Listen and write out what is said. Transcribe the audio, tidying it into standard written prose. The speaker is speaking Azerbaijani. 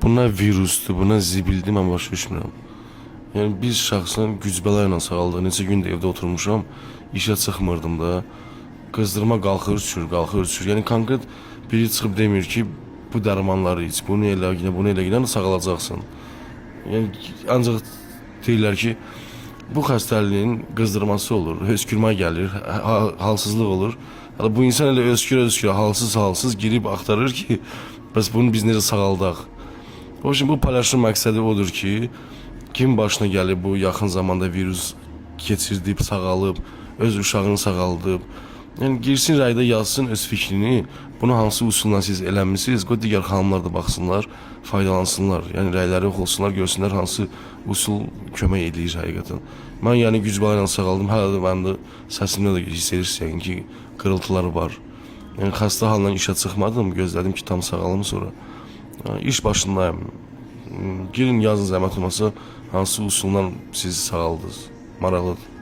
buna virusdur, buna zibildir, mən başa düşmürəm. Yəni biz şəxsən güc bəla ilə sağaldıq. Neçə gündür evdə oturmuşam, işə çıxmırdım da. Qızdırma qalxır, düşür, qalxır, düşür. Yəni konkret biri çıxıb demir ki, bu dərmanları iç, bunu elə, bunu elə, sağalacaqsın. Yəni ancaq deyirlər ki, bu xəstəliyin qızdırması olur, höskürmə gəlir, halsızlıq olur. Yəni bu insan elə öskürə, halsız girib axtarır ki, bəs bunu biz necə sağaldaq? O yüzden bu paylaşım məqsədi odur ki, kim başına gəlib bu yaxın zamanda virus keçirdib, sağalıb, öz uşağını sağaldıb. Yəni girsin rayda yazsın öz fikrini, bunu hansı usulla siz eləmişsiniz, qoy digər xanımlar da baxsınlar, faydalansınlar. Yəni rayları oxusunlar, görsünlər hansı usul kömək edir həqiqətən. Mən yəni güc bəla ilə sağaldım, hələ də məndə səsimdə də hiss edirsən ki, qırıltılar var. Yəni xəstə halından işə çıxmadım, gözlədim ki, tam sağalım sonra. Yani iş başındayım. Girin yazın zəhmət olmasa hansı usulla siz sağaldınız. Maraqlıdır.